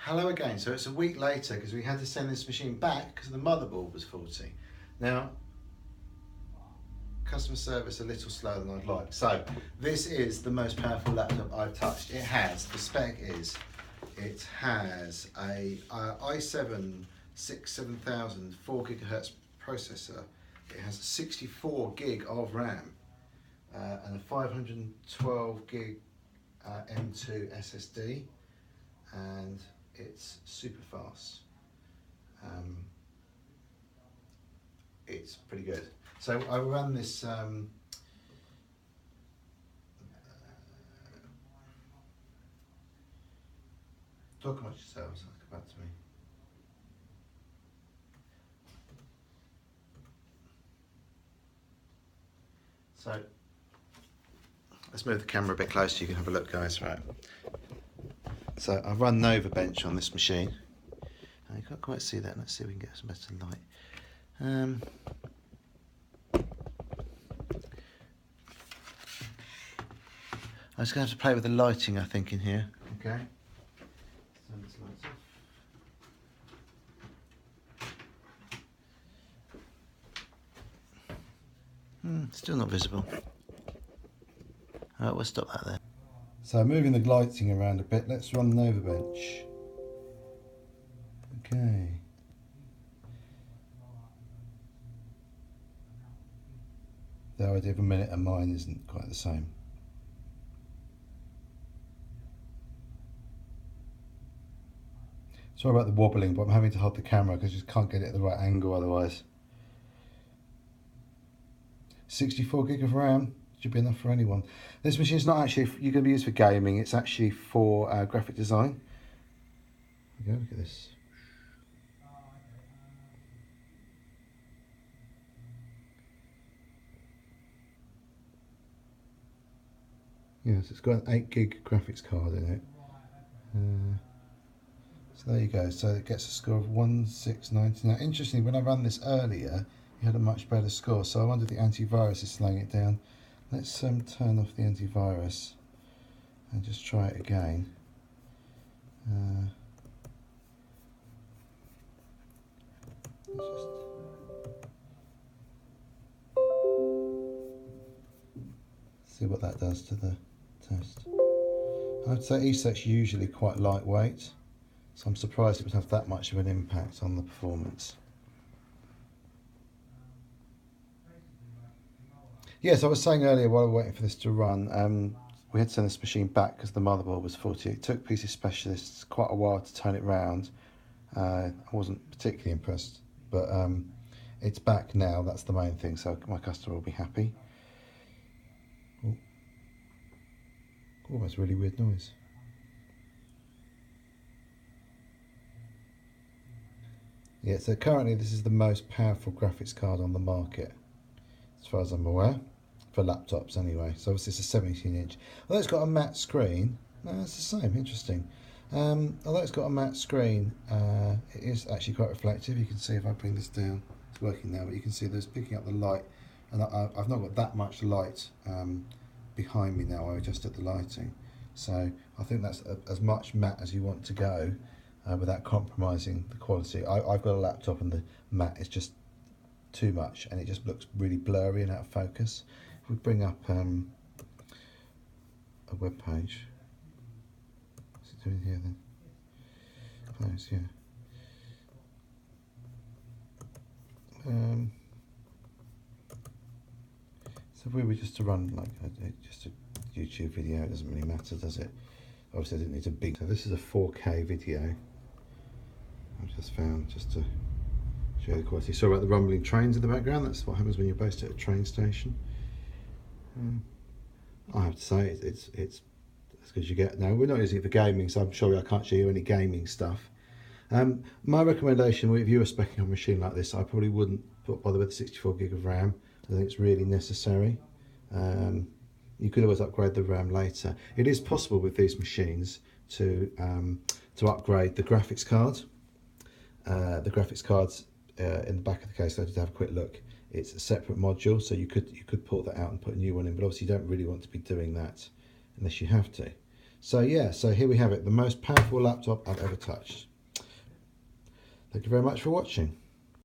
Hello again. So it's a week later because we had to send this machine back because the motherboard was faulty. Now, customer service a little slower than I'd like. So this is the most powerful laptop I've touched. It has, the spec is, it has a i7-7000 4 GHz processor. It has 64 gig of RAM and a 512 gig M2 SSD, and it's super fast. It's pretty good. So I run this talk amongst yourselves, come back to me. So let's move the camera a bit closer so you can have a look, guys. Right. So I've run Nova Bench on this machine. You can't quite see that. Let's see if we can get some better light. I'm just going to have to play with the lighting, I think, in here. Okay. Turn this lights off. Still not visible. Alright, we'll stop that there. So moving the lighting around a bit, let's run Nova Bench. Okay. Though I did a minute and mine isn't quite the same. Sorry about the wobbling, but I'm having to hold the camera because I just can't get it at the right angle otherwise. 64 gig of RAM should be enough for anyone. This machine is not actually, you're going to be used for gaming, it's actually for graphic design. There we go, look at this. Yes, it's got an 8 gig graphics card in it. So there you go, so it gets a score of 1690. Now interestingly, when I ran this earlier, it had a much better score, so I wonder if the antivirus is slowing it down. Let's turn off the antivirus and just try it again. See what that does to the test. I'd say ESET's usually quite lightweight, so I'm surprised it would have that much of an impact on the performance. Yes, I was saying earlier while we were waiting for this to run, we had to send this machine back because the motherboard was faulty. It took PC Specialists quite a while to turn it round. I wasn't particularly impressed, but it's back now, that's the main thing, so my customer will be happy. Oh, that's a really weird noise. Yeah, so currently this is the most powerful graphics card on the market, as far as I'm aware, for laptops anyway. So obviously it's a 17-inch. Although it's got a matte screen, no, it's the same, interesting. Although it's got a matte screen, it is actually quite reflective. You can see if I bring this down, it's working now, but you can see there's picking up the light, and I've not got that much light behind me now. I adjusted the lighting. So I think that's as much matte as you want to go without compromising the quality. I've got a laptop and the matte is just too much and it just looks really blurry and out of focus. If we bring up a web page, what's it doing here then? Close, yeah. So if we were just to run like just a YouTube video, it doesn't really matter, does it? Obviously I didn't need a big, so this is a 4K video I've just found just to show you the quality. Sorry about the rumbling trains in the background, that's what happens when you're based at a train station. I have to say it's as good as you get. Now we're not using it for gaming, so I'm sure I can't show you any gaming stuff. My recommendation, if you were speccing on a machine like this, I probably wouldn't bother with the 64 gig of RAM. I think it's really necessary. You could always upgrade the RAM later. It is possible with these machines to upgrade the graphics card. The graphics cards in the back of the case, I did have a quick look. It's a separate module, so you could pull that out and put a new one in, but obviously you don't really want to be doing that unless you have to. So yeah, so here we have it, the most powerful laptop I've ever touched. Thank you very much for watching.